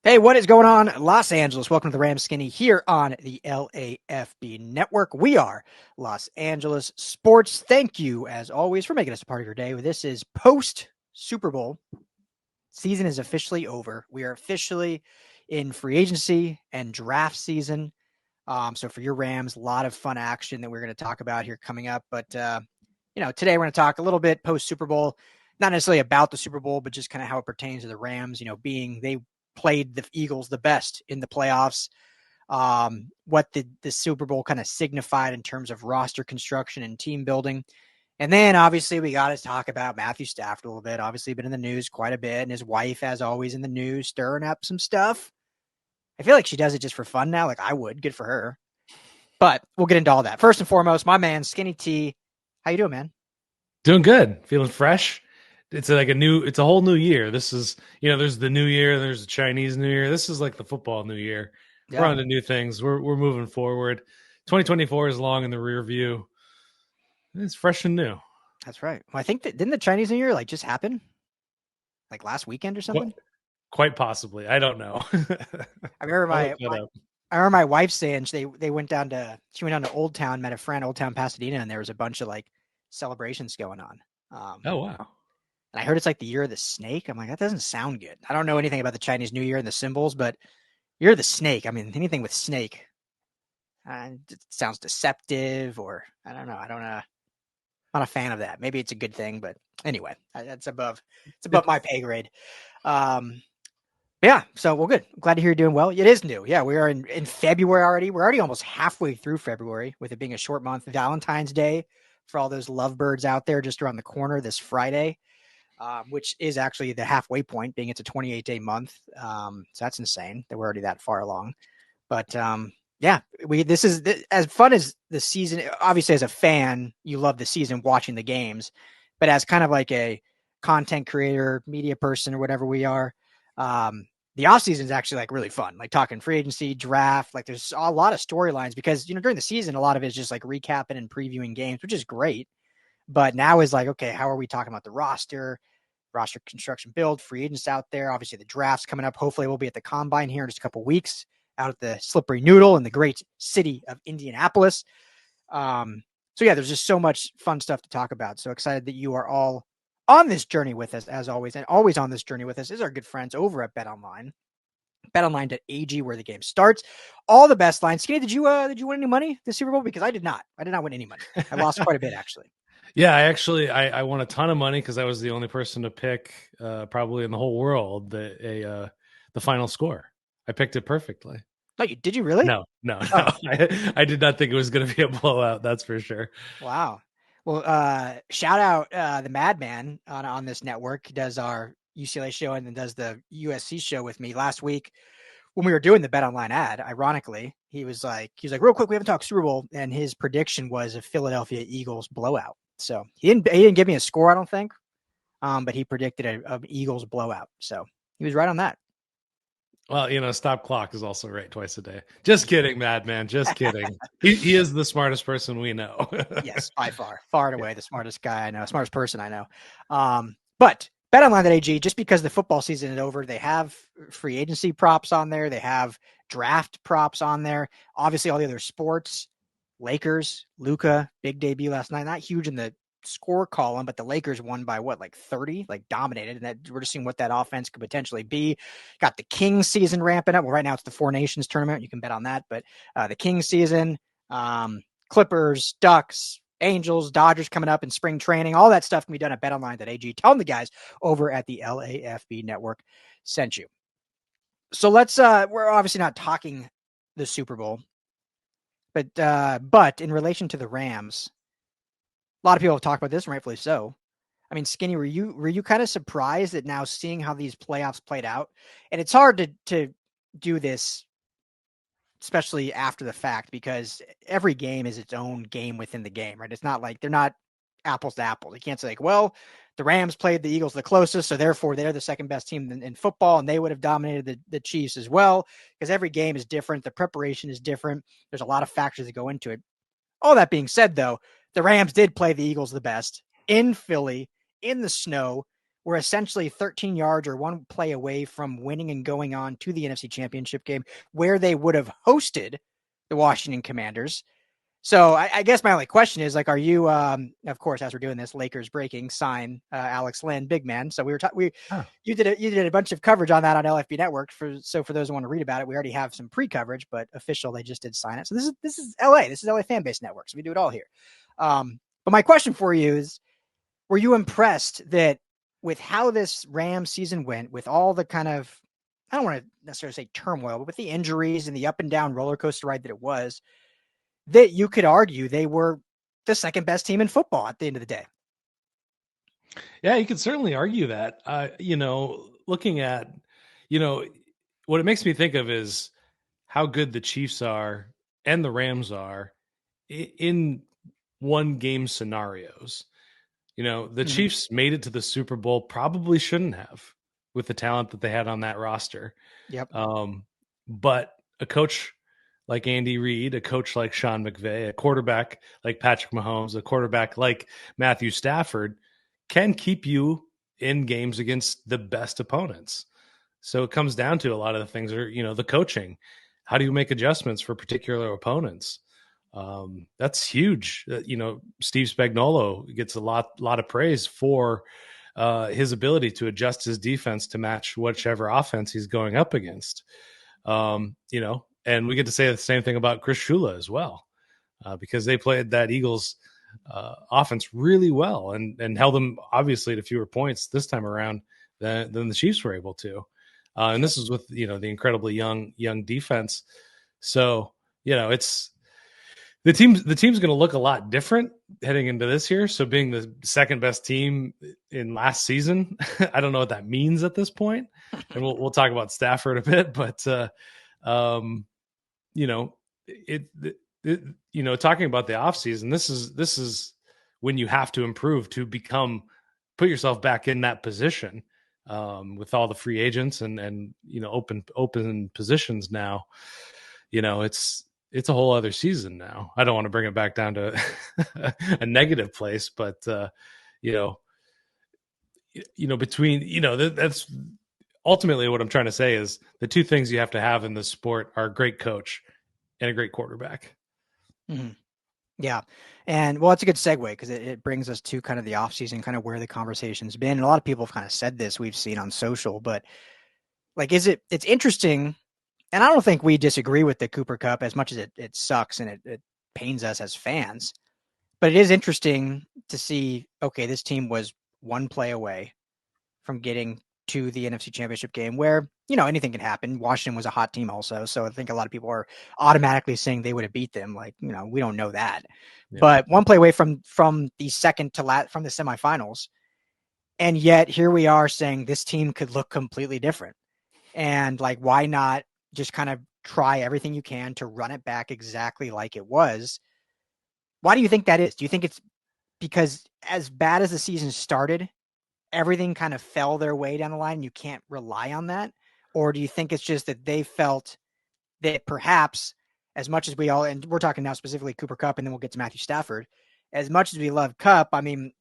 Hey, what is going on, Los Angeles? Welcome to the Rams Skinny here on the LAFB Network. We are Los Angeles Sports. Thank you, as always, for making us a part of your day. This is post Super Bowl. Season is officially over. We are officially in free agency and draft season. So for your Rams, a lot of fun action that we're going to talk about here coming up. But today we're going to talk a little bit post Super Bowl, not necessarily about the Super Bowl, but just kind of how it pertains to the Rams. Being they played the Eagles the best in the playoffs. What the Super Bowl kind of signified in terms of roster construction and team building. And then obviously we got to talk about Matthew Stafford a little bit. Obviously been in the news quite a bit, and his wife, as always, in the news, stirring up some stuff. I feel like she does it just for fun now. Like I would. Good for her. But we'll get into all that. First and foremost, my man, Skinny T. How you doing, man? Doing good. Feeling fresh. It's a whole new year. This is, there's the new year, there's the Chinese New Year. This is like the football new year. Yeah. We're on to new things. We're moving forward. 2024 is long in the rear view. It's fresh and new. That's right. Well, I think that didn't the Chinese New Year just happen? Like last weekend or something? Quite possibly. I don't know. I remember my wife saying she went down to Old Town, met a friend, Old Town Pasadena, and there was a bunch of like celebrations going on. Oh wow. And I heard it's like the year of the snake. I'm like, that doesn't sound good. I don't know anything about the Chinese New Year and the symbols, but year of the snake. I mean, anything with snake, it sounds deceptive, or I don't know. Not a fan of that. Maybe it's a good thing, but anyway, it's above my pay grade. Yeah, so well, good. I'm glad to hear you're doing well. It is new. Yeah, we are in February already. We're already almost halfway through February, with it being a short month. Valentine's Day for all those lovebirds out there, just around the corner this Friday, which is actually the halfway point, being it's a 28-day month. So that's insane that we're already that far along. But yeah, this is as fun as the season. Obviously, as a fan, you love the season, watching the games, but as kind of like a content creator, media person, or whatever we are, the off season is actually like really fun, like talking free agency, draft. Like there's a lot of storylines because, during the season, a lot of it is just like recapping and previewing games, which is great. But now is like, okay, how are we talking about the roster construction build, free agents out there? Obviously the draft's coming up. Hopefully we'll be at the combine here in just a couple of weeks out at the Slippery Noodle in the great city of Indianapolis. So yeah, there's just so much fun stuff to talk about. So excited that you are all on this journey with us, as always, and always on this journey with us is our good friends over at BetOnline. BetOnline.ag, where the game starts. All the best lines. Skinny, did you win any money this Super Bowl? Because I did not. I did not win any money. I lost quite a bit, actually. Yeah, I won a ton of money because I was the only person to pick, probably in the whole world, the final score. I picked it perfectly. No, did you really? No. Oh. I did not think it was going to be a blowout. That's for sure. Wow. Well, shout out the Madman on this network. He does our UCLA show and then does the USC show with me last week when we were doing the BetOnline ad. Ironically, he was like, real quick, we haven't talked Super Bowl, and his prediction was a Philadelphia Eagles blowout. So he didn't give me a score, I don't think, but he predicted a Eagles blowout. So he was right on that. Well, stop clock is also right twice a day. Just kidding, Madman. Just kidding. He is the smartest person we know. Yes, by far and away the smartest guy I know, smartest person I know. But BetOnline.ag, just because the football season is over, they have free agency props on there. They have draft props on there. Obviously, all the other sports. Lakers, Luka, big debut last night. Not huge in the score column, but the Lakers won by like 30, like dominated. And that we're just seeing what that offense could potentially be. Got the Kings season ramping up. Well, right now it's the Four Nations tournament. You can bet on that. But the Kings season, Clippers, Ducks, Angels, Dodgers coming up in spring training. All that stuff can be done at betonline.ag. Tell them the guys over at the LAFB network sent you. So let's, we're obviously not talking the Super Bowl, but in relation to the Rams, a lot of people have talked about this, and rightfully so. I mean, Skinny, were you kind of surprised at now seeing how these playoffs played out? And it's hard to do this, especially after the fact, because every game is its own game within the game, right? It's not like they're not apples to apples. You can't say like, well, the Rams played the Eagles the closest, so therefore they're the second best team in football, and they would have dominated the Chiefs as well, because every game is different. The preparation is different. There's a lot of factors that go into it. All that being said, though, the Rams did play the Eagles the best in Philly, in the snow, were essentially 13 yards or one play away from winning and going on to the NFC Championship game, where they would have hosted the Washington Commanders. So I guess my only question is, like, are you, of course, as we're doing this, Lakers breaking, sign Alex Lynn, big man. So you did a bunch of coverage on that on LFB Network. For those who want to read about it, we already have some pre-coverage, but official, they just did sign it. So this is LA. This is LA Fan Base Network. So we do it all here. But my question for you is, were you impressed that with how this Rams season went, with all the kind of, I don't want to necessarily say turmoil, but with the injuries and the up and down roller coaster ride that it was, that you could argue they were the second best team in football at the end of the day? Yeah, you could certainly argue that. Looking at, what it makes me think of is how good the Chiefs are and the Rams are in one game scenarios. The Chiefs made it to the Super Bowl, probably shouldn't have with the talent that they had on that roster. Yep. But a coach like Andy Reid, a coach like Sean McVay, a quarterback like Patrick Mahomes, a quarterback like Matthew Stafford can keep you in games against the best opponents. So it comes down to a lot of the things are, the coaching. How do you make adjustments for particular opponents? That's huge. Steve Spagnuolo gets a lot of praise for his ability to adjust his defense to match whichever offense he's going up against. And we get to say the same thing about Chris Shula as well, because they played that Eagles offense really well and held them obviously to fewer points this time around than the Chiefs were able to. And this is with, the incredibly young defense. So, it's the team's going to look a lot different heading into this year. So being the second best team in last season, I don't know what that means at this point. And we'll talk about Stafford a bit, but talking about the offseason, this is when you have to improve to put yourself back in that position, with all the free agents and open positions now. It's a whole other season now. I don't want to bring it back down to a negative place, but between that's ultimately what I'm trying to say is the two things you have to have in this sport are a great coach and a great quarterback. Mm-hmm. Yeah. And well, it's a good segue because it brings us to kind of the offseason, kind of where the conversation's been. And a lot of people have kind of said this, we've seen on social, but like, it's interesting. And I don't think we disagree with the Cooper Cup as much as it sucks and it pains us as fans, but it is interesting to see, okay, this team was one play away from getting to the NFC Championship game where, anything can happen. Washington was a hot team also. So I think a lot of people are automatically saying they would have beat them. Like, we don't know that. Yeah. But one play away from the second to from the semifinals. And yet here we are saying this team could look completely different. And like, why not just kind of try everything you can to run it back exactly like it was? Why do you think that is? Do you think it's because as bad as the season started, everything kind of fell their way down the line and you can't rely on that? Or do you think it's just that they felt that perhaps as much as we all, and we're talking now specifically Cooper Kupp, and then we'll get to Matthew Stafford, as much as we love Kupp, I mean,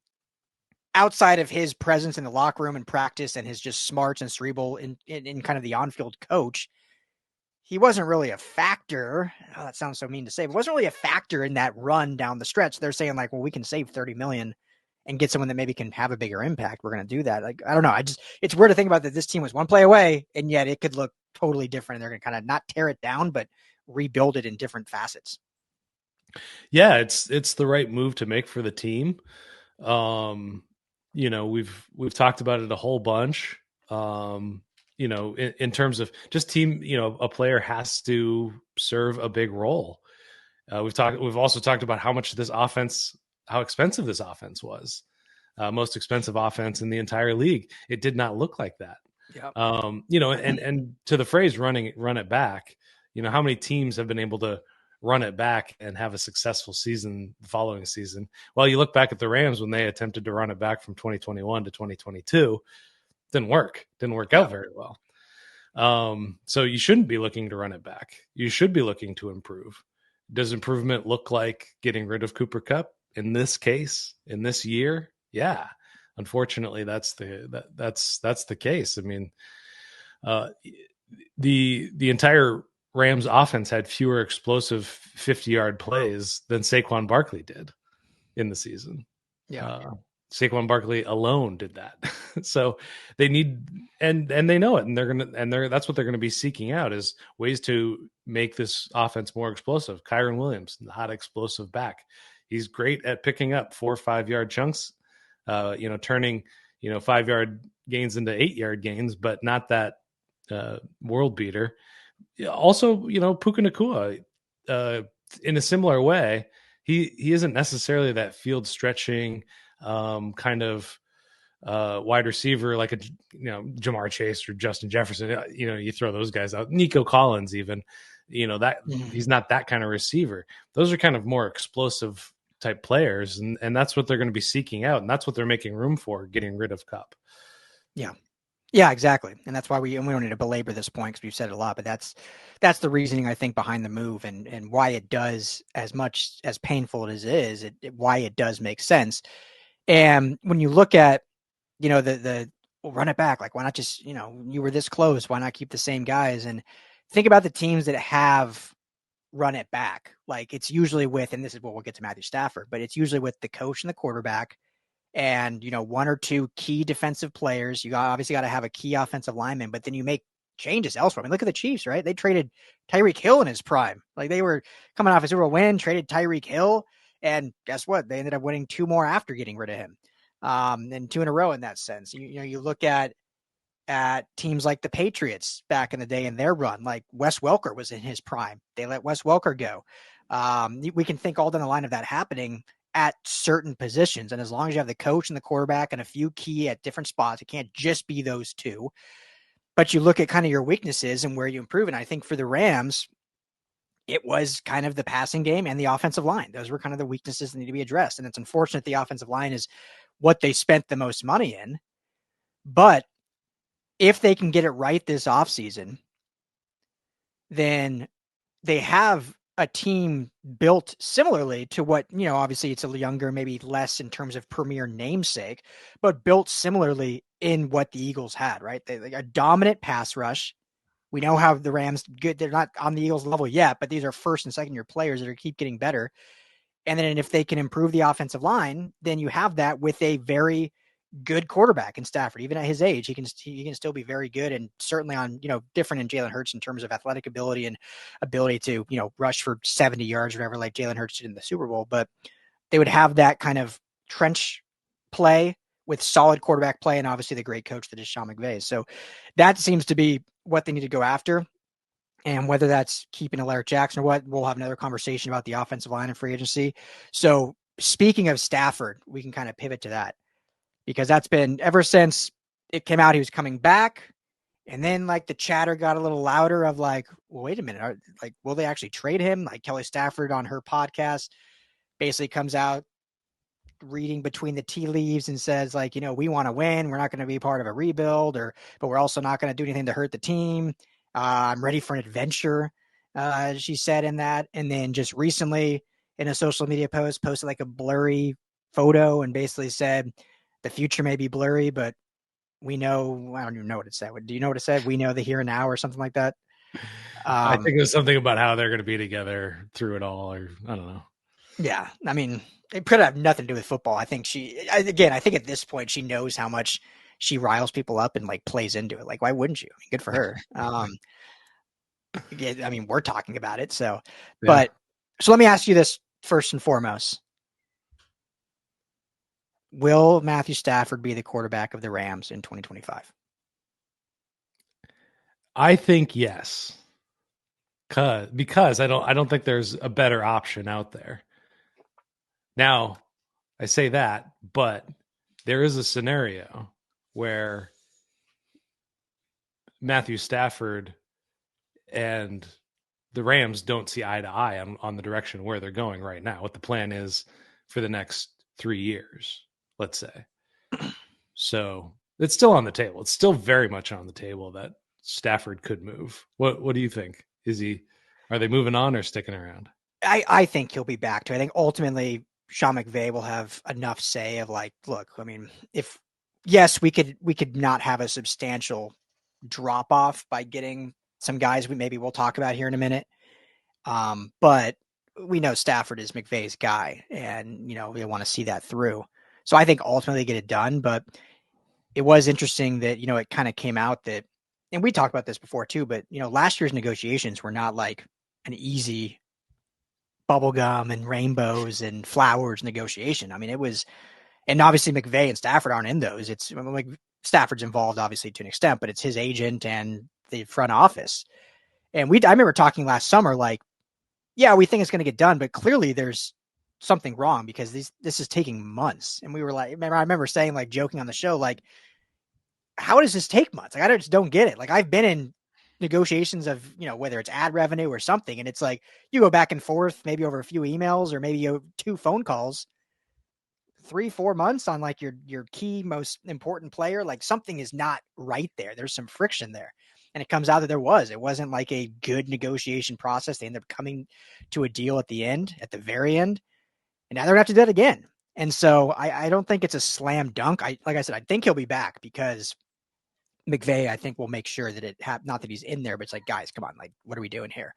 outside of his presence in the locker room and practice and his just smarts and cerebral in kind of the on-field coach, he wasn't really a factor. Oh, that sounds so mean to say, but wasn't really a factor in that run down the stretch. They're saying like, well, we can save $30 million and get someone that maybe can have a bigger impact. We're going to do that. Like, I don't know. It's weird to think about that this team was one play away and yet it could look totally different. And they're going to kind of not tear it down, but rebuild it in different facets. Yeah, it's the right move to make for the team. We've talked about it a whole bunch. In terms of just team, a player has to serve a big role. We've also talked about how expensive this offense was. Most expensive offense in the entire league. It did not look like that. Yep. And to the phrase run it back, how many teams have been able to run it back and have a successful season the following season? Well, you look back at the Rams when they attempted to run it back from 2021 to 2022, didn't work out very well. So you shouldn't be looking to run it back. You should be looking to improve. Does improvement look like getting rid of Cooper Kupp in this case, in this year? Yeah. unfortunately, that's the case. I mean, uh, the entire Rams offense had fewer explosive 50-yard plays than Saquon Barkley did in the season. Yeah. Uh, Saquon Barkley alone did that. So they need, and they know it, and that's what they're gonna be seeking out, is ways to make this offense more explosive. Kyron Williams, the hot explosive back, he's great at picking up 4 or 5 yard chunks, turning 5 yard gains into 8 yard gains, but not that world beater. Also, Puka Nacua, in a similar way, he isn't necessarily that field stretching kind of wide receiver like a Jamar Chase or Justin Jefferson. You throw those guys out, Nico Collins even. That he's not that kind of receiver. Those are kind of more explosive type players, and that's what they're going to be seeking out, and that's what they're making room for, getting rid of Cup. Yeah. Yeah, exactly. And that's why we don't need to belabor this point because we've said it a lot, but that's the reasoning, I think, behind the move and why it does, as much as painful as it is, why it does make sense. And when you look at, well, run it back, like, why not just, you were this close, why not keep the same guys? And think about the teams that have run it back. Like, it's usually with, and this is what we'll get to Matthew Stafford, but it's usually with the coach and the quarterback and, one or two key defensive players. You obviously got to have a key offensive lineman, but then you make changes elsewhere. I mean, look at the Chiefs, right? They traded Tyreek Hill in his prime. Like, they were coming off a Super Bowl win, traded Tyreek Hill, and guess what? They ended up winning 2 more after getting rid of him. And 2 in a row in that sense. You look at teams like the Patriots back in the day in their run, like Wes Welker was in his prime. They let Wes Welker go. We can think all down the line of that happening at certain positions. And as long as you have the coach and the quarterback and a few key at different spots, it can't just be those two. But you look at kind of your weaknesses and where you improve. And I think for the Rams, it was kind of the passing game and the offensive line. Those were kind of the weaknesses that need to be addressed. And it's unfortunate the offensive line is what they spent the most money in. But if they can get it right this offseason, then they have a team built similarly to what, obviously it's a younger, maybe less in terms of premier namesake, but built similarly in what the Eagles had, right? They a dominant pass rush. We know how the Rams good. They're not on the Eagles level yet, but these are first and second year players that are keep getting better. And then if they can improve the offensive line, then you have that with a very good quarterback in Stafford. Even at his age, he can still be very good, and certainly on, different in Jalen Hurts in terms of athletic ability and ability to, rush for 70 yards or whatever, like Jalen Hurts did in the Super Bowl. But they would have that kind of trench play with solid quarterback play, and obviously the great coach that is Sean McVay. So that seems to be what they need to go after. And whether that's keeping Alaric Jackson or what, we'll have another conversation about the offensive line and free agency. So speaking of Stafford, we can kind of pivot to that, because that's been ever since it came out, he was coming back. And then like the chatter got a little louder of like, well, wait a minute. Will they actually trade him? Like Kelly Stafford on her podcast basically comes out reading between the tea leaves and says like, we want to win. We're not going to be part of a rebuild but we're also not going to do anything to hurt the team. I'm ready for an adventure. She said in that. And then just recently in a social media post posted like a blurry photo and basically said, the future may be blurry, but we know, I don't even know what it said. Do you know what it said? We know the here and now or something like that. I think it was something about how they're going to be together through it all, or I don't know. Yeah. I mean, it could have nothing to do with football. I think I think at this point she knows how much she riles people up and like plays into it. Like, why wouldn't you? I mean, good for her. I mean, we're talking about it. So, Yeah. So let me ask you this first and foremost. Will Matthew Stafford be the quarterback of the Rams in 2025? I think yes. Because I don't think there's a better option out there. Now, I say that, but there is a scenario where Matthew Stafford and the Rams don't see eye to eye on the direction where they're going right now, what the plan is for the next 3 years, let's say. So it's still on the table. It's still very much on the table that Stafford could move. What do you think? Are they moving on or sticking around? I think he'll be back to it. I think ultimately Sean McVay will have enough say of like, look, I mean, if yes, we could not have a substantial drop off by getting some guys we'll talk about here in a minute. But we know Stafford is McVay's guy, and we want to see that through. So I think ultimately get it done. But it was interesting that it kind of came out that, and we talked about this before too. But last year's negotiations were not like an easy bubblegum and rainbows and flowers negotiation. I mean, it was, and obviously McVay and Stafford aren't in those. It's like Stafford's involved obviously to an extent, but it's his agent and the front office. And I remember talking last summer, like, yeah, we think it's going to get done, but clearly there's something wrong because this is taking months. And we were like, I remember saying, like, joking on the show, like, how does this take months? Like, I just don't get it. Like, I've been in negotiations of, whether it's ad revenue or something, and it's like you go back and forth, maybe over a few emails or maybe 2 phone calls, 3-4 months on like your key most important player. Like, something is not right there. There's some friction there. And it comes out that it wasn't like a good negotiation process. They ended up coming to a deal at the very end. And now they're gonna have to do that again. And so I don't think it's a slam dunk. Like I said, I think he'll be back because McVay, I think, will make sure that not that he's in there, but it's like, guys, come on, like, what are we doing here?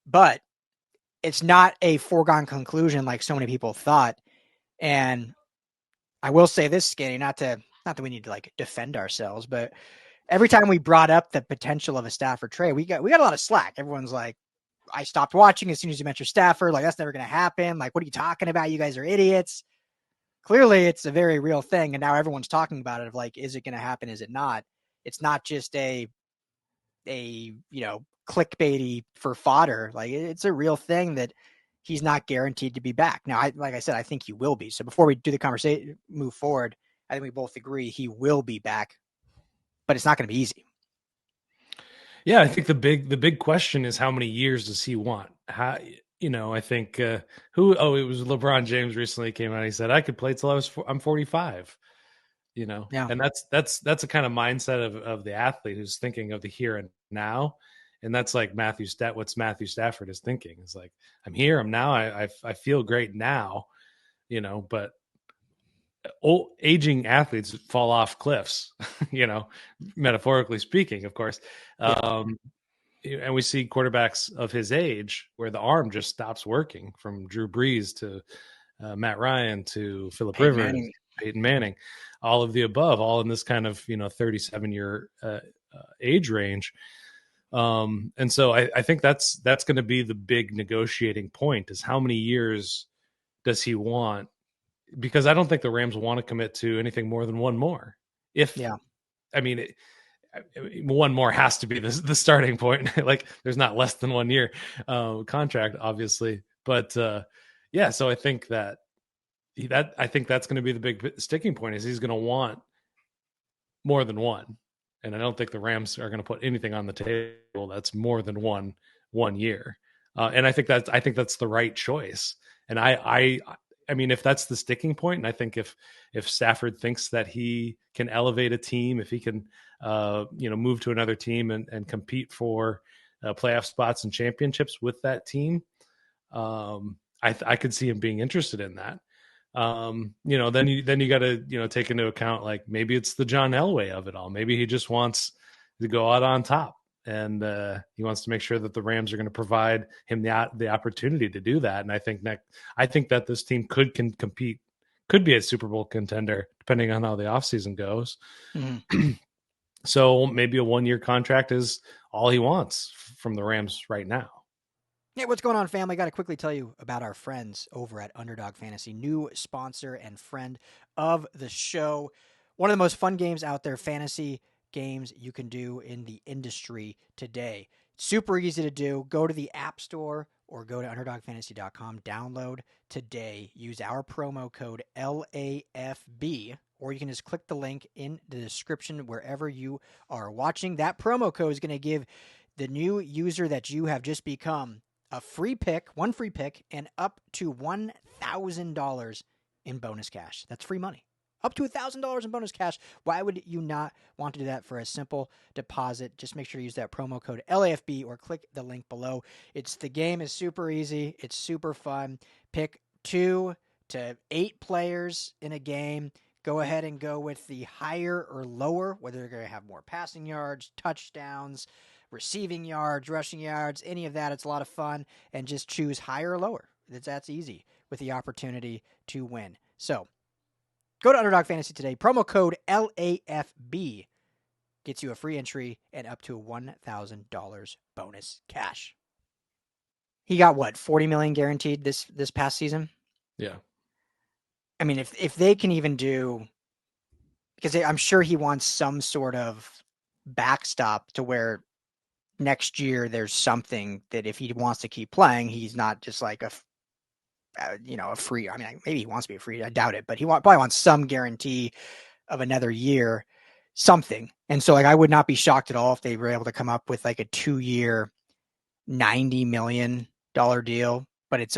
But it's not a foregone conclusion like so many people thought. And I will say this, Skinny, not that we need to like defend ourselves, but every time we brought up the potential of a Stafford trade, we got a lot of slack. Everyone's like, I stopped watching as soon as you mentioned Stafford. Like, that's never going to happen. Like, what are you talking about? You guys are idiots. Clearly, it's a very real thing. And now everyone's talking about it of like, is it going to happen? Is it not? It's not just a clickbaity for fodder. Like, it's a real thing that he's not guaranteed to be back. Now, like I said, I think he will be. So before we do the conversation, move forward, I think we both agree he will be back, but it's not going to be easy. Yeah, I think the big question is how many years does he want? How, I think it was LeBron James recently came out. He said I could play till I'm 45. Yeah. And that's a kind of mindset of the athlete who's thinking of the here and now. And that's like what's Matthew Stafford is thinking. It's like, I'm here, I'm now, I feel great now, but aging athletes fall off cliffs, metaphorically speaking, of course. Yeah. And we see quarterbacks of his age where the arm just stops working, from Drew Brees to Matt Ryan to Philip Rivers, Peyton Manning, all of the above, all in this kind of 37-year age range. And so I think that's going to be the big negotiating point, is how many years does he want? Because I don't think the Rams want to commit to anything more than one more. One more has to be the starting point. Like, there's not less than 1 year contract, obviously. But yeah, so I think that's going to be the big sticking point, is he's going to want more than one. And I don't think the Rams are going to put anything on the table that's more than 1 year. And I think that's the right choice. And I mean, if that's the sticking point, and I think if Stafford thinks that he can elevate a team, if he can, move to another team and compete for playoff spots and championships with that team, I could see him being interested in that. Then you got to, take into account, like, maybe it's the John Elway of it all. Maybe he just wants to go out on top, and he wants to make sure that the Rams are going to provide him the opportunity to do that. And I think that this team could compete, could be a Super Bowl contender, depending on how the offseason goes. Mm-hmm. So maybe a 1-year contract is all he wants from the Rams right now. Hey, what's going on, family? Got to quickly tell you about our friends over at Underdog Fantasy, new sponsor and friend of the show. One of the most fun games out there, fantasy games you can do in the industry today. Super easy to do. Go to the App Store or go to UnderdogFantasy.com. Download today. Use our promo code LAFB, or you can just click the link in the description wherever you are watching. That promo code is going to give the new user that you have just become a free pick, one free pick, and up to $1,000 in bonus cash. That's free money. Up to $1,000 in bonus cash. Why would you not want to do that for a simple deposit? Just make sure to use that promo code LAFB or click the link below. The game is super easy. It's super fun. Pick 2 to 8 players in a game. go ahead and go with the higher or lower, whether they're going to have more passing yards, touchdowns, receiving yards, rushing yards, any of that. It's a lot of fun, and just choose higher or lower. That's easy with the opportunity to win. So go to Underdog Fantasy today. Promo code LAFB gets you a free entry and up to a $1,000 bonus cash. He got what, 40 million guaranteed this past season? Yeah. I mean, if they can even do, because I'm sure he wants some sort of backstop to where next year there's something that if he wants to keep playing, he's not just like a free. I mean, maybe he wants to be a free. I doubt it, but he probably wants some guarantee of another year, something. And so, like, I would not be shocked at all if they were able to come up with like a 2-year, $90 million deal, but it's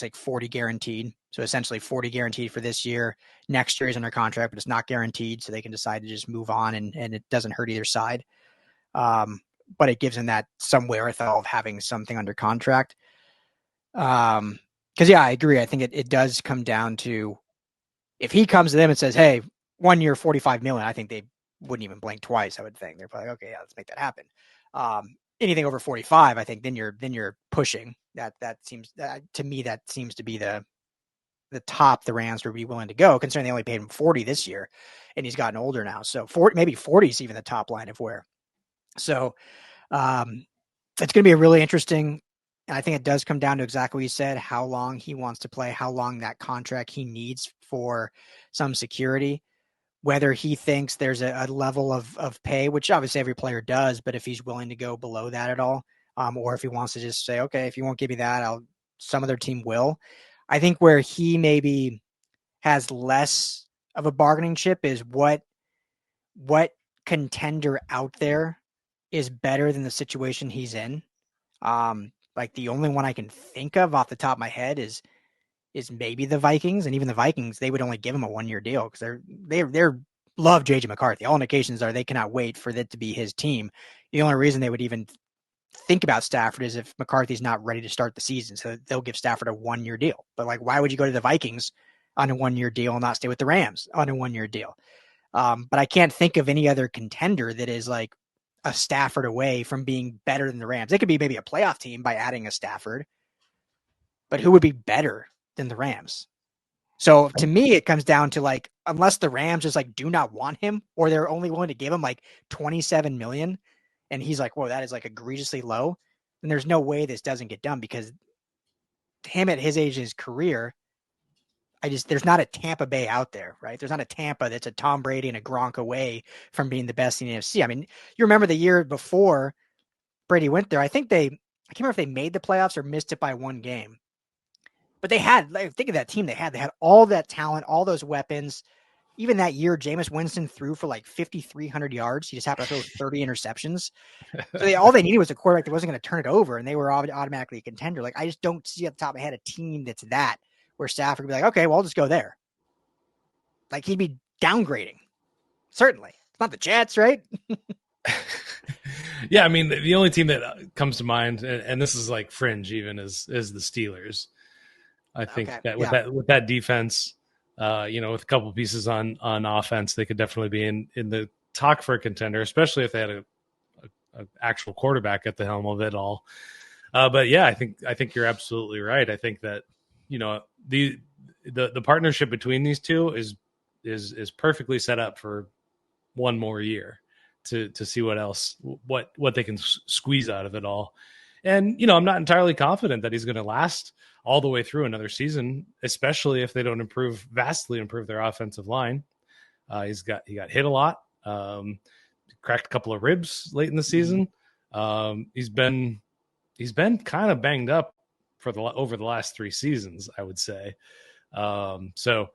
like 40 guaranteed. So essentially 40 guaranteed for this year. Next year is under contract, but it's not guaranteed. So they can decide to just move on and it doesn't hurt either side. But it gives them that some wherewithal of having something under contract. Cause yeah, I agree. I think it does come down to, if he comes to them and says, hey, 1 year, 45 million, I think they wouldn't even blink twice. I would think they're probably like, okay, yeah, let's make that happen. Anything over 45, I think then you're pushing that seems to me, that seems to be the top the Rams would be willing to go, considering they only paid him 40 this year and he's gotten older now. So maybe 40 is even the top line of where. So it's going to be a really interesting, and I think it does come down to exactly what you said, how long he wants to play, how long that contract he needs for some security, whether he thinks there's a level of pay, which obviously every player does, but if he's willing to go below that at all, or if he wants to just say, okay, if you won't give me that, some other team will. I think where he maybe has less of a bargaining chip is what contender out there is better than the situation he's in. Like the only one I can think of off the top of my head is maybe the Vikings, and even the Vikings, they would only give him a 1-year deal because they're love JJ McCarthy. All indications are they cannot wait for it to be his team. The only reason they would even think about Stafford is if McCarthy's not ready to start the season, so they'll give Stafford a 1-year deal. But like, why would you go to the Vikings on a 1-year deal and not stay with the Rams on a 1-year deal? But I can't think of any other contender that is like a Stafford away from being better than the Rams. They could be maybe a playoff team by adding a Stafford, but who would be better than the Rams? So to me, it comes down to like, unless the Rams just like do not want him, or they're only willing to give him like 27 million, and he's like, whoa, that is like egregiously low, then there's no way this doesn't get done, because him at his age in his career, there's not a Tampa Bay out there, right? There's not a Tampa that's a Tom Brady and a Gronk away from being the best in the NFC. I mean, you remember the year before Brady went there, I can't remember if they made the playoffs or missed it by 1 game. But they had, like, think of that team they had all that talent, all those weapons. Even that year, Jameis Winston threw for like 5,300 yards. He just happened to throw 30 interceptions. So all they needed was a quarterback that wasn't going to turn it over, and they were automatically a contender. Like, I just don't see at the top of my head a team that's that, where Stafford would be like, okay, well, I'll just go there. Like, he'd be downgrading. Certainly. It's not the Jets, right? Yeah, I mean, the only team that comes to mind, and this is like fringe even, is the Steelers. I think that with that defense, with a couple pieces on offense, they could definitely be in the talk for a contender, especially if they had a actual quarterback at the helm of it all. But yeah, I think you're absolutely right. I think that the partnership between these two is perfectly set up for one more year to see what they can squeeze out of it all. And I'm not entirely confident that he's going to last all the way through another season, especially if they don't vastly improve their offensive line. He got hit a lot, cracked a couple of ribs late in the season. He's been kind of banged up over the last 3 seasons, I would say. So,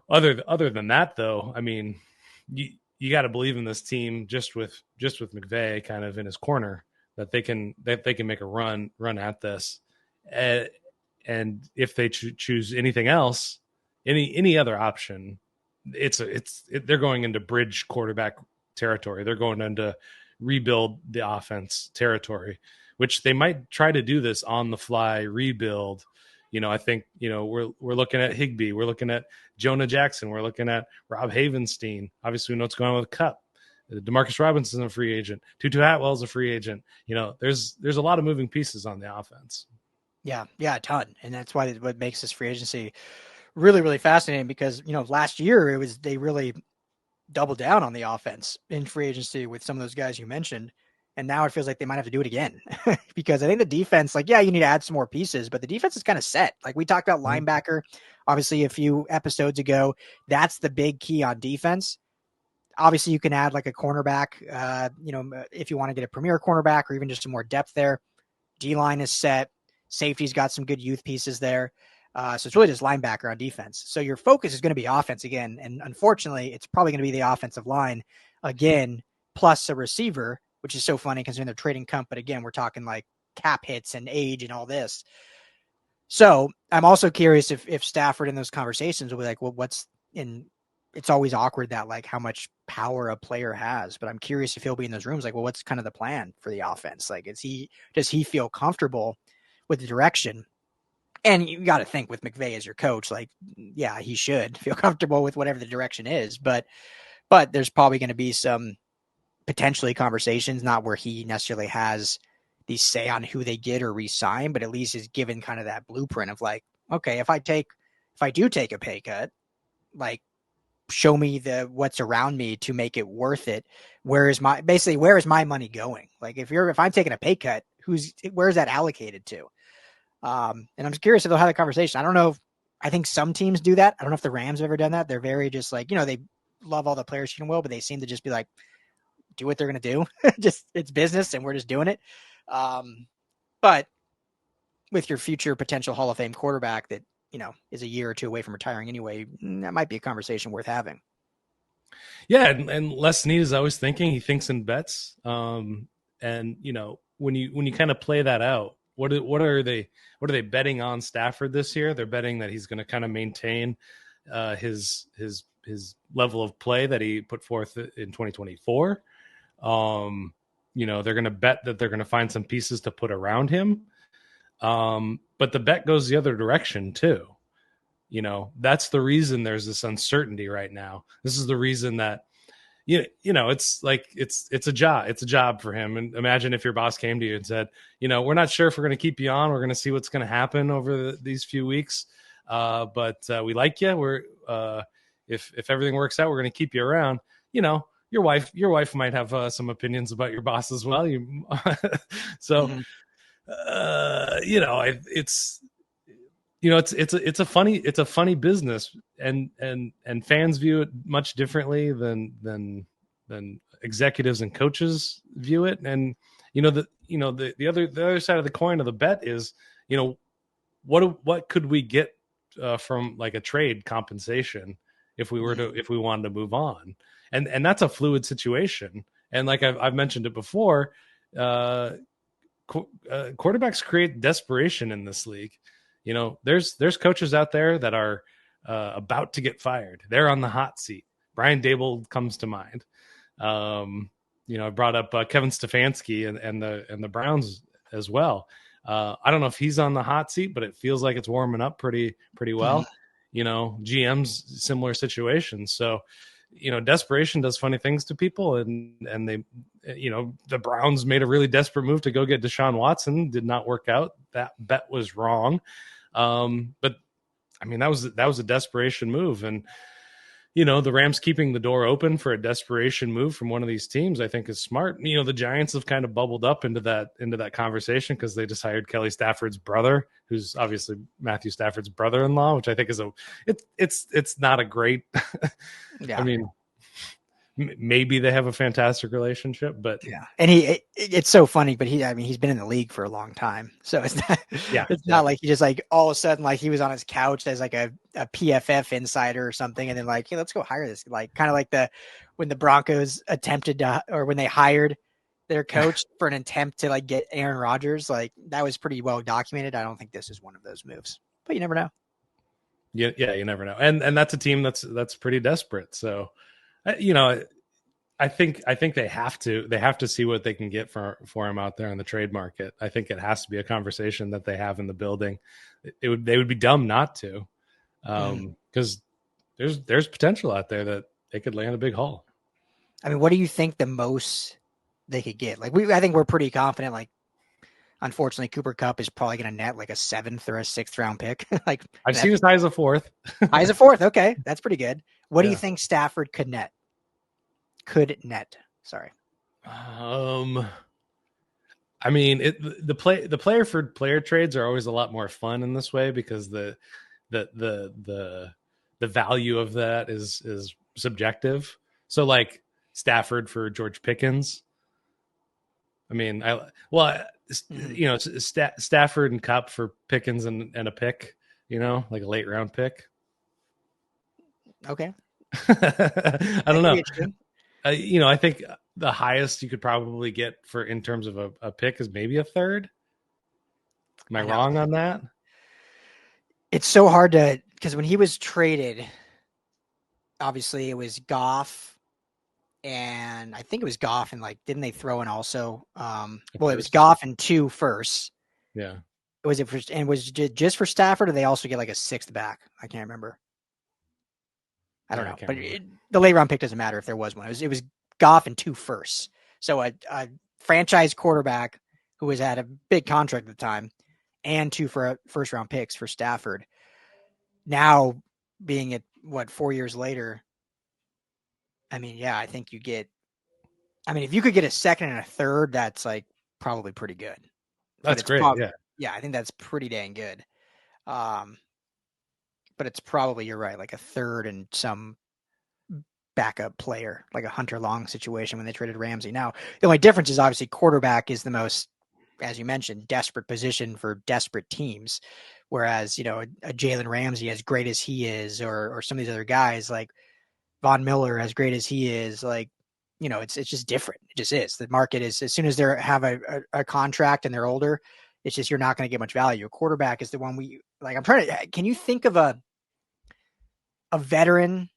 other than that, though, I mean, you got to believe in this team just with McVay kind of in his corner, that they can make a run at this. And if they choose anything else, any other option, they're going into bridge quarterback territory. They're going into rebuild the offense territory, which they might try to do this on the fly rebuild, I think, we're looking at Higbee, we're looking at Jonah Jackson, we're looking at Rob Havenstein. Obviously, we know what's going on with Cup. Demarcus Robinson's a free agent. Tutu Atwell's a free agent. There's a lot of moving pieces on the offense. Yeah, a ton. And that's what makes this free agency really, really fascinating, because, last year they really doubled down on the offense in free agency with some of those guys you mentioned. And now it feels like they might have to do it again because I think the defense, like, yeah, you need to add some more pieces, but the defense is kind of set. Like we talked about linebacker, obviously a few episodes ago, that's the big key on defense. Obviously you can add like a cornerback, if you want to get a premier cornerback or even just some more depth there. D-line is set. Safety's got some good youth pieces there. So it's really just linebacker on defense. So your focus is going to be offense again. And unfortunately, it's probably going to be the offensive line again, plus a receiver, which is so funny considering they're trading Kump. But again, we're talking like cap hits and age and all this. So I'm also curious if Stafford in those conversations will be like, well, it's always awkward that like how much power a player has, but I'm curious if he'll be in those rooms like, well, what's kind of the plan for the offense? Like, does he feel comfortable with the direction? And you got to think with McVay as your coach, like, yeah, he should feel comfortable with whatever the direction is, but there's probably going to be some potentially conversations, not where he necessarily has the say on who they get or re-sign, but at least is given kind of that blueprint of like, okay, if I do take a pay cut, like, show me what's around me to make it worth it. Where is my money going? Like if I'm taking a pay cut, where's that allocated to? And I'm just curious if they'll have a conversation. I don't know. I think some teams do that. I don't know if the Rams have ever done that. They're very just like, they love all the players you can will, but they seem to just be like, do what they're going to do. Just it's business and we're just doing it. But with your future potential Hall of Fame quarterback that, is a year or two away from retiring anyway, that might be a conversation worth having. Yeah. And Les Snead is always thinking, he thinks in bets. And when you kind of play that out, what are they betting on Stafford this year? They're betting that he's going to kind of maintain his level of play that he put forth in 2024. They're going to bet that they're going to find some pieces to put around him. But the bet goes the other direction too. That's the reason there's this uncertainty right now. This is the reason that, it's like, it's a job. It's a job for him. And imagine if your boss came to you and said, we're not sure if we're going to keep you on. We're going to see what's going to happen over these few weeks. But we like you. We're, if everything works out, we're going to keep you around. Your wife might have some opinions about your boss as well. So, Mm-hmm. It's a funny business, and fans view it much differently than executives and coaches view it. And the other side of the coin of the bet is, what could we get from like a trade compensation if we wanted to move on, and that's a fluid situation. And like I've mentioned it before, quarterbacks create desperation in this league. There's coaches out there that are about to get fired. They're on the hot seat. Brian Daboll comes to mind. I brought up Kevin Stefanski and the Browns as well. I don't know if he's on the hot seat, but it feels like it's warming up pretty well. GM's similar situations. So, desperation does funny things to people, and they, the Browns made a really desperate move to go get Deshaun Watson. Did not work out. That bet was wrong. But I mean, that was a desperation move. And, the Rams keeping the door open for a desperation move from one of these teams, I think is smart. The Giants have kind of bubbled up into that conversation because they just hired Kelly Stafford's brother, who's obviously Matthew Stafford's brother-in-law, which I think is it's not a great, Yeah. I mean, maybe they have a fantastic relationship, but yeah. And it's so funny, but he's been in the league for a long time. So it's not like he just like all of a sudden, like he was on his couch as like a PFF insider or something. And then like, hey, let's go hire this, like kind of like when the Broncos when they hired their coach for an attempt to like get Aaron Rodgers, like that was pretty well documented. I don't think this is one of those moves, but you never know. Yeah. You never know. And that's a team that's pretty desperate. So, I think they have to see what they can get for him out there in the trade market. I think it has to be a conversation that they have in the building. They would be dumb not to, because there's potential out there that they could land a big haul. I mean, what do you think the most they could get? Like I think we're pretty confident. Like, unfortunately, Cooper Kupp is probably going to net like a 7th or a 6th round pick. Like, I've seen as high as a 4th. High as a 4th. Okay, that's pretty good. What do you Yeah. think Stafford could net? Could net. Sorry. I mean, the player for player trades are always a lot more fun in this way because the value of that is subjective. So like Stafford for George Pickens. I mean, Stafford and Kupp for Pickens and a pick, like a late round pick. Okay. I don't know. I think the highest you could probably get for in terms of a pick is maybe a 3rd. Am I wrong on that? It's so hard to, because when he was traded, obviously it was Goff, and I think it was Goff, and like, didn't they throw in also? It was Goff and 2 firsts. Yeah. Was it just for Stafford, or they also get like a 6th back? I can't remember. I don't know, but the late round pick doesn't matter if there was one. It was Goff and 2 firsts. So a franchise quarterback who was at a big contract at the time, and 2 first round picks for Stafford. Now being at 4 years later, I mean, yeah, I think you get. I mean, if you could get a 2nd and a 3rd, that's like probably pretty good. That's great. Yeah, I think that's pretty dang good. But it's probably, you're right, like a 3rd and some backup player, like a Hunter Long situation when they traded Ramsey. Now, the only difference is obviously quarterback is the most, as you mentioned, desperate position for desperate teams. Whereas, a Jalen Ramsey, as great as he is, or some of these other guys like Von Miller, as great as he is, like, it's just different. It just is. The market is, as soon as they have a contract and they're older, it's just, you're not going to get much value. A quarterback is the one can you think of a veteran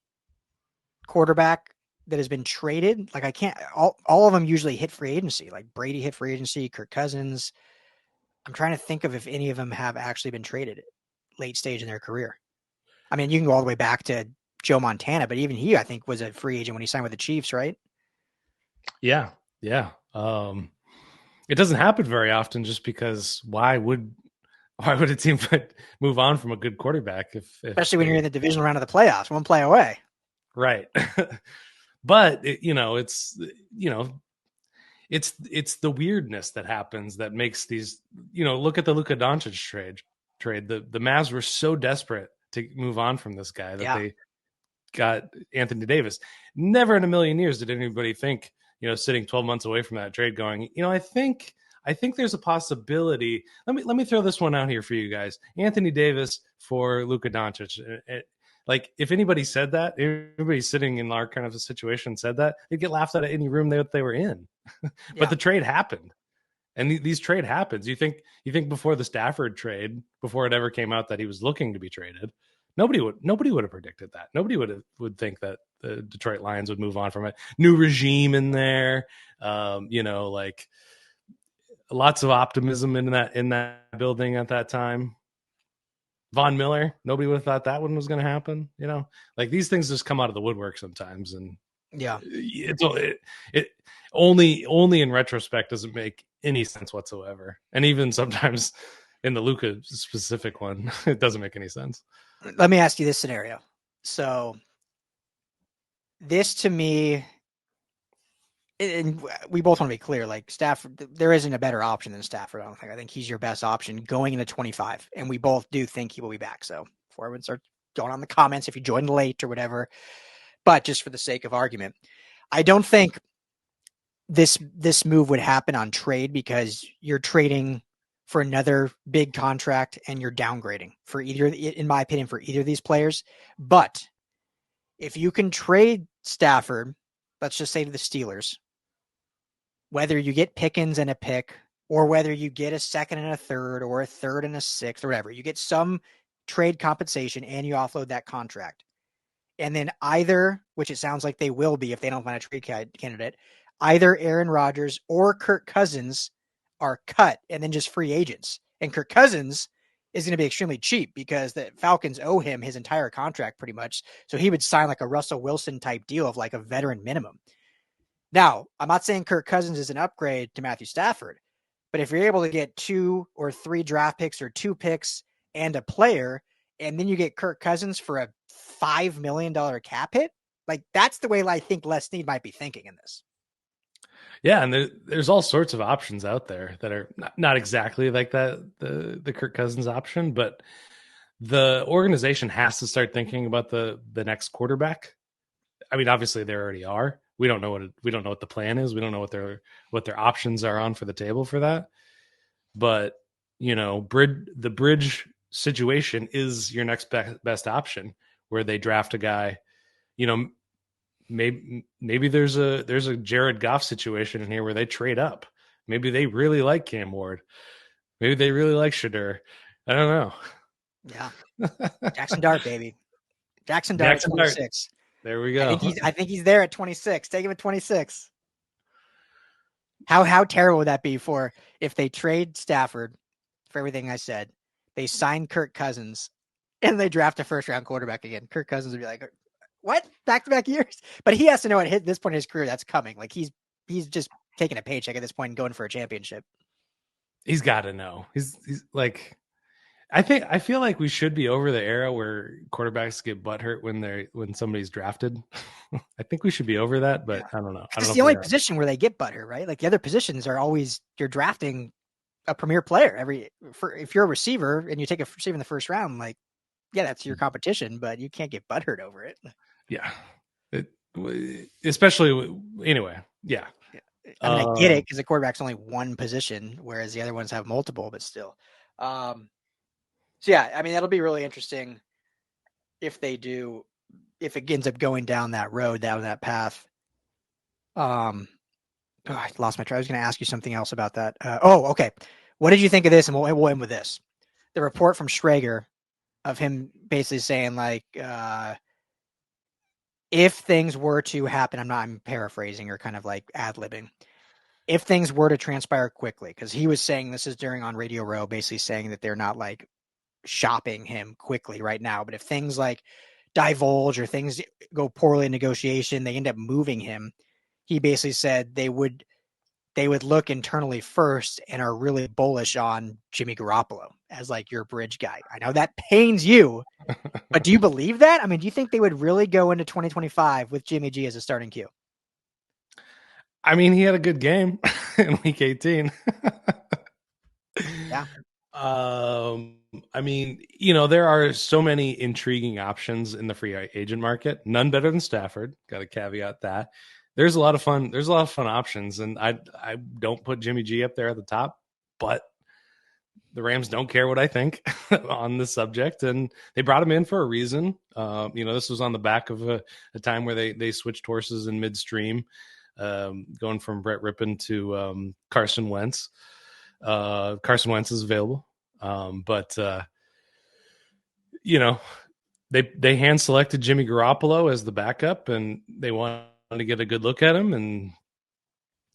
quarterback that has been traded? Like, I can't, all of them usually hit free agency. Like Brady hit free agency, Kirk Cousins. I'm trying to think of if any of them have actually been traded late stage in their career. I mean, you can go all the way back to Joe Montana, but even he, I think, was a free agent when he signed with the Chiefs, right? Yeah. Yeah. It doesn't happen very often just because why would a team move on from a good quarterback especially when you're in the divisional round of the playoffs, 1 play away. Right. But it's the weirdness that happens that makes these, look at the Luka Doncic trade. The Mavs were so desperate to move on from this guy that they got Anthony Davis. Never in a million years did anybody think, sitting 12 months away from that trade going, I think there's a possibility. Let me throw this one out here for you guys. Anthony Davis for Luka Doncic. Like, if anybody said that, everybody sitting in our kind of a situation said that, they'd get laughed at any room that they were in. But the trade happened. And these trade happens. You think before the Stafford trade, before it ever came out that he was looking to be traded, nobody would have predicted that. Nobody would think that the Detroit Lions would move on from it. New regime in there, like lots of optimism in that building at that time. Von Miller, nobody would have thought that one was going to happen. Like, these things just come out of the woodwork sometimes, and it only in retrospect doesn't make any sense whatsoever. And even sometimes in the Luka specific one, it doesn't make any sense. Let me ask you this scenario. So this, to me, and we both want to be clear, like, Stafford, there isn't a better option than Stafford. I think he's your best option going into 25, and we both do think he will be back. So before everyone starts going on the comments, if you joined late or whatever, but just for the sake of argument, I don't think this move would happen on trade, because you're trading for another big contract and you're downgrading for either, in my opinion, for either of these players. But if you can trade Stafford, let's just say to the Steelers, whether you get Pickens and a pick, or whether you get a 2nd and a 3rd, or a 3rd and a 6th, or whatever, you get some trade compensation and you offload that contract. And then either, which it sounds like they will be if they don't find a trade candidate, either Aaron Rodgers or Kirk Cousins are cut and then just free agents. And Kirk Cousins is going to be extremely cheap because the Falcons owe him his entire contract pretty much. So he would sign like a Russell Wilson type deal of like a veteran minimum. Now, I'm not saying Kirk Cousins is an upgrade to Matthew Stafford, but if you're able to get 2 or 3 draft picks or 2 picks and a player, and then you get Kirk Cousins for a $5 million cap hit, like that's the way I think Les Snead might be thinking in this. Yeah, and there's all sorts of options out there that are not exactly like that, the Kirk Cousins option, but the organization has to start thinking about the next quarterback. I mean, obviously they already are. We don't know what the plan is. We don't know what their options are on for the table for that. But the bridge situation is your next best option, where they draft a guy. Maybe there's a Jared Goff situation in here where they trade up. Maybe they really like Cam Ward. Maybe they really like Shadur. I don't know. Yeah, Jackson Dart, baby. Jackson Dart, 26. There we go. I think he's there at 26. Take him at 26. How terrible would that be for if they trade Stafford for everything I said, they sign Kirk Cousins, and they draft a first-round quarterback again? Kirk Cousins would be like, what? Back-to-back years? But he has to know at this point in his career that's coming. Like he's just taking a paycheck at this point and going for a championship. He's got to know. He's like, I feel like we should be over the era where quarterbacks get butthurt when somebody's drafted. I think we should be over that, but yeah. I don't know. It's the only position where they get butthurt, right? Like the other positions are always you're drafting a premier player if you're a receiver and you take a receiver in the first round, like, yeah, that's your competition, but you can't get butthurt over it. Yeah. Especially anyway. Yeah. I mean, I get it because the quarterback's only one position, whereas the other ones have multiple, but still. So yeah, I mean, that'll be really interesting if it ends up going down that road, down that path. I lost my train. I was going to ask you something else about that. Okay. What did you think of this? And we'll end with this. The report from Schrager of him basically saying like, if things were to happen, I'm paraphrasing or kind of like ad-libbing. If things were to transpire quickly, because he was saying this is during on Radio Row, basically saying that they're not like shopping him quickly right now. But if things like divulge or things go poorly in negotiation, they end up moving him. He basically said they would look internally first and are really bullish on Jimmy Garoppolo as like your bridge guy. I know that pains you, but do you believe that? I mean, do you think they would really go into 2025 with Jimmy G as a starting Q? I mean, he had a good game in week 18. Yeah. I mean, there are so many intriguing options in the free agent market. None better than Stafford. Got to caveat that. There's a lot of fun options, and I don't put Jimmy G up there at the top, but the Rams don't care what I think on the subject, and they brought him in for a reason. This was on the back of a time where they switched horses in midstream, going from Brett Rippon to Carson Wentz. Carson Wentz is available, but they hand selected Jimmy Garoppolo as the backup, and they wanted to get a good look at him. And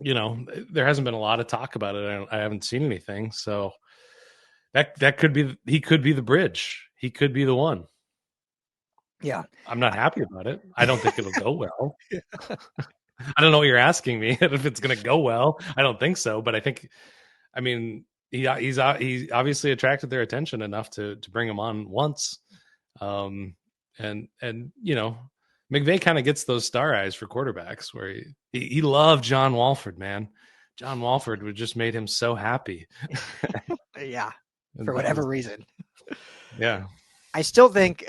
there hasn't been a lot of talk about it. I haven't seen anything, so that could be, he could be the bridge. He could be the one. Yeah, I'm not happy about it. I don't think it'll go well. I don't know what you're asking me if it's going to go well. I don't think so, but I mean, he's obviously attracted their attention enough to bring him on once. And McVay kind of gets those star eyes for quarterbacks where he loved John Walford, man. John Walford would just made him so happy. Yeah. For whatever reason. Yeah. I still think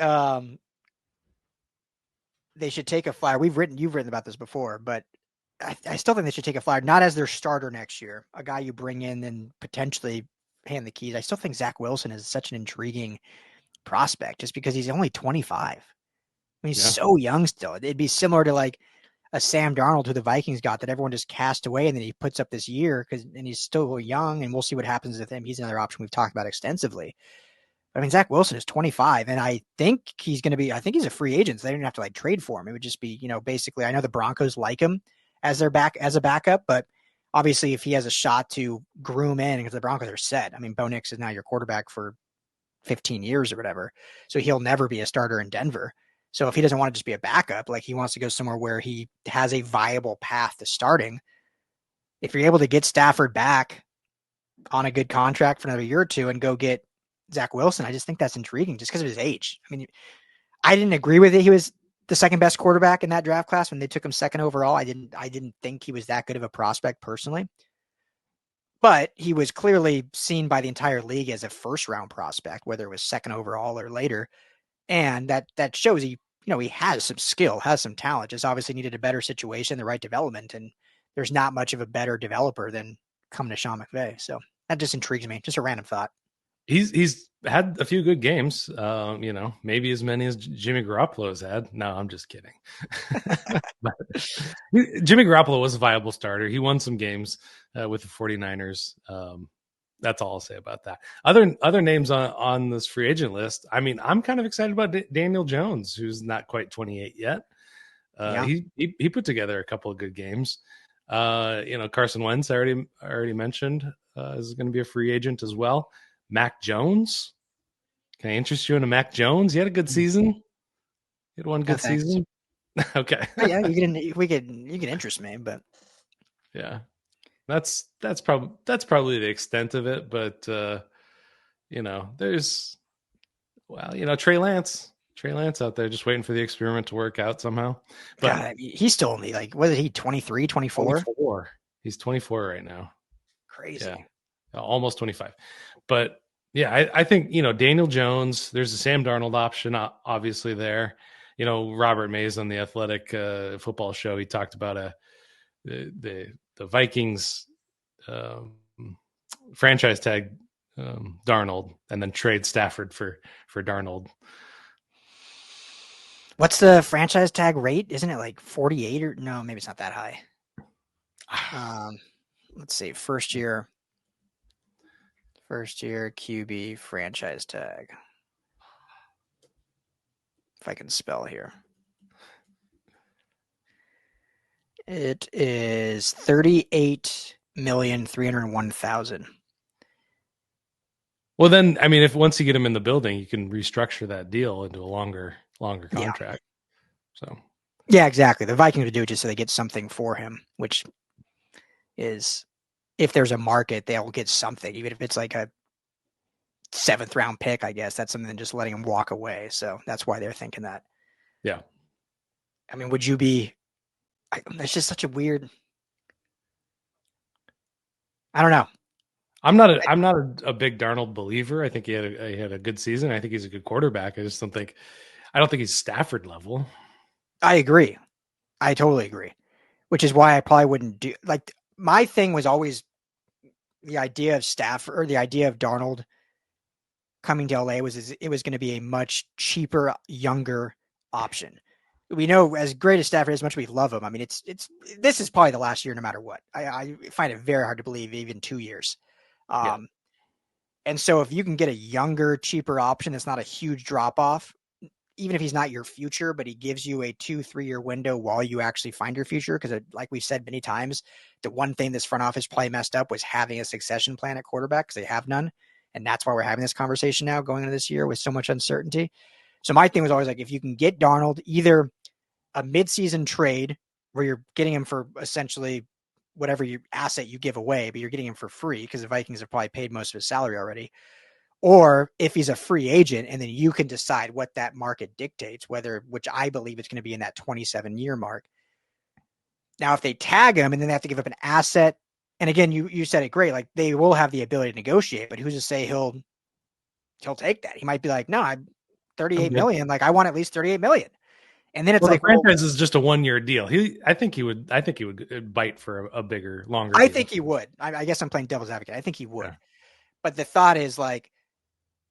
they should take a flyer. You've written about this before, but I still think they should take a flyer, not as their starter next year, a guy you bring in and potentially hand the keys. I still think Zach Wilson is such an intriguing prospect just because he's only 25. I mean, he's so young still. It'd be similar to like a Sam Darnold who the Vikings got that everyone just cast away, and then he puts up this year and he's still young, and we'll see what happens with him. He's another option we've talked about extensively. I mean, Zach Wilson is 25, and I think he's a free agent. So they didn't have to like trade for him. It would just be, basically, I know the Broncos like him as a backup, but obviously if he has a shot to groom in, because the Broncos are set. I mean, Bo Nix is now your quarterback for 15 years or whatever. So he'll never be a starter in Denver. So if he doesn't want to just be a backup, like he wants to go somewhere where he has a viable path to starting, if you're able to get Stafford back on a good contract for another year or two and go get Zach Wilson, I just think that's intriguing just because of his age. I mean, I didn't agree with it. He was the second best quarterback in that draft class when they took him second overall. I didn't think he was that good of a prospect personally, but he was clearly seen by the entire league as a first round prospect, whether it was second overall or later. And that shows he has some skill, has some talent, just obviously needed a better situation, the right development. And there's not much of a better developer than coming to Sean McVay. So that just intrigues me. Just a random thought. He's had a few good games, maybe as many as Jimmy Garoppolo's had. No, I'm just kidding. But Jimmy Garoppolo was a viable starter. He won some games with the 49ers. That's all I'll say about that. Other names on this free agent list. I mean, I'm kind of excited about Daniel Jones, who's not quite 28 yet. Yeah. He put together a couple of good games. Carson Wentz, I already mentioned, is going to be a free agent as well. Mac Jones. Can I interest you in a Mac Jones? He had a good season. He had one good season. Okay. Yeah, you can interest me, but yeah, that's probably the extent of it. But there's Trey Lance out there just waiting for the experiment to work out somehow. But God, he's still only like, what is he, 23, 24? 24. He's 24 right now. Crazy. Yeah, almost 25. But yeah, I think, Daniel Jones, there's a Sam Darnold option, obviously there. Robert Mays on the Athletic Football Show, he talked about the Vikings franchise tag Darnold and then trade Stafford for Darnold. What's the franchise tag rate? Isn't it like 48 or no? Maybe it's not that high. Let's see. First year QB franchise tag. If I can spell here. It is 38,301,000. Well, then, I mean, if once you get him in the building, you can restructure that deal into a longer contract. Yeah. So, yeah, exactly. The Vikings would do it just so they get something for him, which is, if there's a market, they'll get something, even if it's like a 7th round pick, I guess. That's something than just letting him walk away. So that's why they're thinking that. Yeah. I mean, would you be? It's just such a weird. I don't know. I'm not a big Darnold believer. I think he had a good season. I think he's a good quarterback. I don't think he's Stafford level. I agree. I totally agree. Which is why I probably wouldn't do, like, my thing was always the idea of Stafford, or the idea of Darnold coming to LA was it was going to be a much cheaper, younger option. We know, as great as Stafford is, as much as we love him, I mean, this is probably the last year no matter what. I find it very hard to believe even 2 years. And so if you can get a younger, cheaper option that's not a huge drop off, even if he's not your future, but he gives you a 2-3 year window while you actually find your future. Because like we've said many times, the one thing this front office probably messed up was having a succession plan at quarterback, because they have none. And that's why we're having this conversation now going into this year with so much uncertainty. So my thing was always like, if you can get Darnold, either a midseason trade where you're getting him for essentially whatever your asset you give away, but you're getting him for free because the Vikings have probably paid most of his salary already. Or if he's a free agent, and then you can decide what that market dictates, which I believe it's going to be in that 27-year mark. Now, if they tag him and then they have to give up an asset, and again, you said it great, like they will have the ability to negotiate, but who's to say he'll take that? He might be like, no, I'm 38 million. Like, I want at least 38 million. And then it's like, the franchise is just a 1-year deal. I think he would bite for a bigger, longer. I think he would. I guess I'm playing devil's advocate. I think he would. Yeah. But the thought is, like,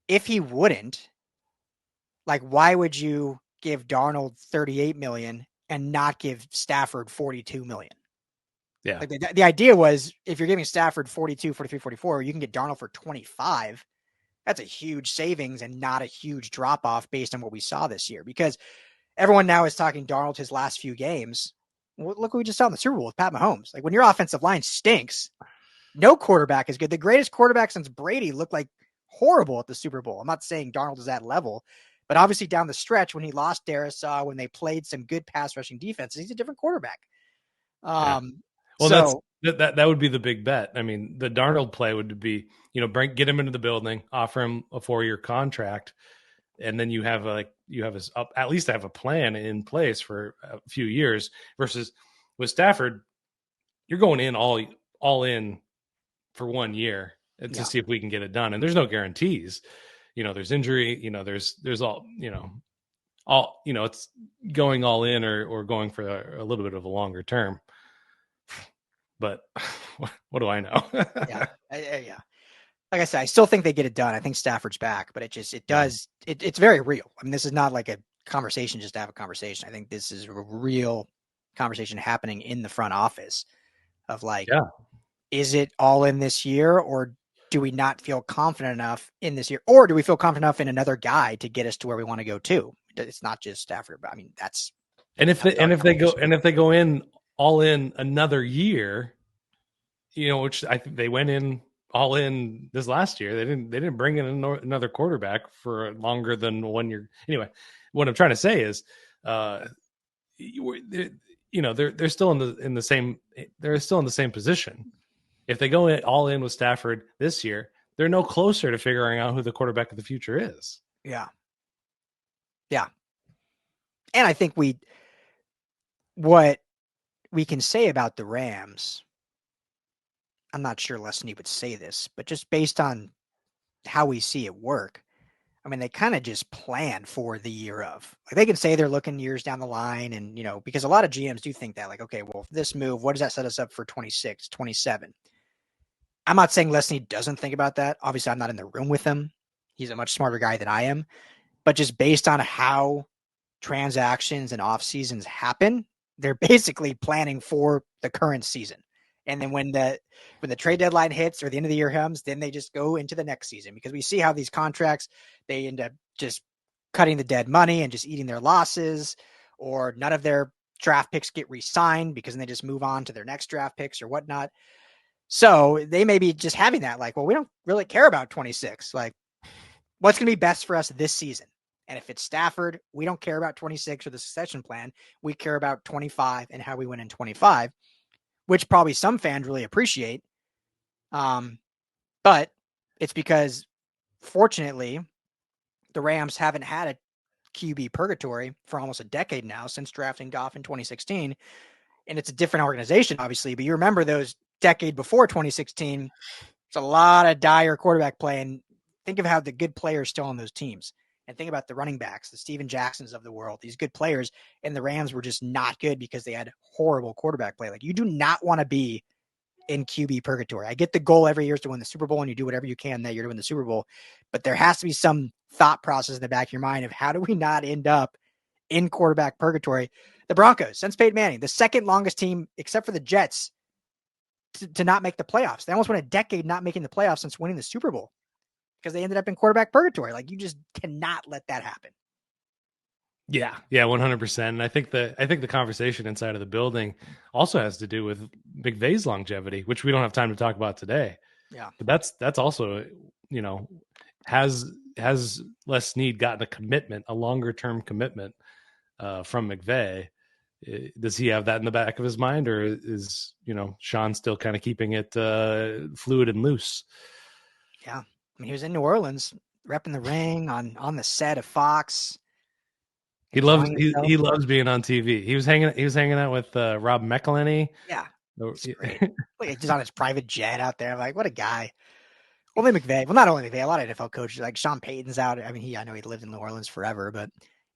if he wouldn't, like, why would you give Darnold 38 million and not give Stafford 42 million? Yeah. Like the idea was, if you're giving Stafford 42, 43, 44, you can get Darnold for 25 That's a huge savings and not a huge drop off based on what we saw this year, because everyone now is talking Darnold his last few games. Well, look what we just saw in the Super Bowl with Pat Mahomes. Like, when your offensive line stinks, no quarterback is good. The greatest quarterback since Brady looked like horrible at the Super Bowl. I'm not saying Darnold is that level, but obviously down the stretch when he lost Darisaw, when they played some good pass rushing defenses, he's a different quarterback. Yeah. Well, So that would be the big bet. I mean, the Darnold play would be, get him into the building, offer him a 4-year contract, and then you have at least have a plan in place for a few years. Versus with Stafford, you're going in all in for 1 year to see if we can get it done, and there's no guarantees. There's injury. There's all it's going all in or going for a little bit of a longer term. But what do I know? yeah. Like I said, I still think they get it done. I think Stafford's back, but it's very real. I mean, this is not like a conversation just to have a conversation. I think this is a real conversation happening in the front office of like, is it all in this year, or do we not feel confident enough in this year, or do we feel confident enough in another guy to get us to where we want to go to? It's not just Stafford, but I mean, if they go in all in another year, which I think they went in all in this last year. They didn't bring in another quarterback for longer than 1 year. Anyway, what I'm trying to say is, they're still in the same position. If they go all in with Stafford this year, they're no closer to figuring out who the quarterback of the future is. Yeah. And I think what we can say about the Rams, I'm not sure Leslie would say this, but just based on how we see it work, I mean, they kind of just plan for the year of. Like, they can say they're looking years down the line, and, because a lot of GMs do think that, like, okay, well, this move, what does that set us up for 26, 27? I'm not saying Leslie doesn't think about that. Obviously, I'm not in the room with him. He's a much smarter guy than I am. But just based on how transactions and off seasons happen, they're basically planning for the current season. And then when the trade deadline hits or the end of the year comes, then they just go into the next season, because we see how these contracts, they end up just cutting the dead money and just eating their losses, or none of their draft picks get re-signed because then they just move on to their next draft picks or whatnot. So they may be just having that, like, well, we don't really care about 26. Like, what's going to be best for us this season? And if it's Stafford, we don't care about 26 or the succession plan. We care about 25 and how we win in 25, which probably some fans really appreciate. But it's because, fortunately, the Rams haven't had a QB purgatory for almost a decade now, since drafting Goff in 2016. And it's a different organization, obviously. But you remember those decade before 2016, it's a lot of dire quarterback play. And think of how the good players still on those teams. And think about the running backs, the Steven Jacksons of the world, these good players. And the Rams were just not good because they had horrible quarterback play. Like, you do not want to be in QB purgatory. I get the goal every year is to win the Super Bowl, and you do whatever you can that year to win the Super Bowl. But there has to be some thought process in the back of your mind of, how do we not end up in quarterback purgatory? The Broncos, since Peyton Manning, the second longest team, except for the Jets, to not make the playoffs. They almost went a decade not making the playoffs since winning the Super Bowl, because they ended up in quarterback purgatory. Like, you just cannot let that happen. Yeah, 100%. And I think the conversation inside of the building also has to do with McVay's longevity, which we don't have time to talk about today. Yeah, but that's also, has Les Snead gotten a commitment, a longer term commitment from McVay? Does he have that in the back of his mind, or is Sean still kind of keeping it fluid and loose? Yeah, I mean, he was in New Orleans repping the ring on the set of Fox. He loves being on TV. He was hanging out with Rob McElhenney. Yeah, it's great. Like, he's on his private jet out there. I'm like, what a guy. Only McVay. Well, not only McVay, a lot of NFL coaches, like Sean Payton's out. I mean, I know he lived in New Orleans forever, but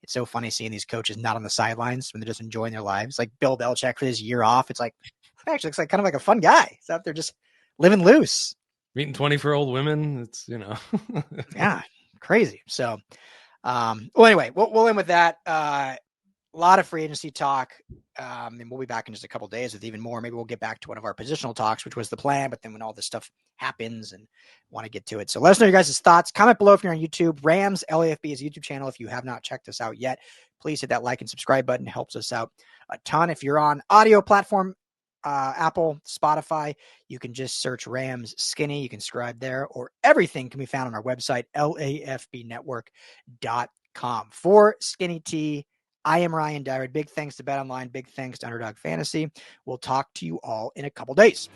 it's so funny seeing these coaches not on the sidelines when they're just enjoying their lives. Like Bill Belichick for his year off. It's like, it actually looks like kind of like a fun guy. He's out there just living loose. Meeting 24-year-old women. It's, yeah, crazy. So, well, anyway, we'll end with that. A lot of free agency talk. And we'll be back in just a couple days with even more. Maybe we'll get back to one of our positional talks, which was the plan. But then when all this stuff happens and want to get to it. So let us know your guys' thoughts. Comment below if you're on YouTube. Rams LAFB is a YouTube channel. If you have not checked us out yet, please hit that like and subscribe button. It helps us out a ton. If you're on audio platform, Apple, Spotify, you can just search Rams Skinny. You can subscribe there, or everything can be found on our website, lafbnetwork.com. For Skinny T, I am Ryan Dyrud. Big thanks to BetOnline. Big thanks to Underdog Fantasy. We'll talk to you all in a couple days.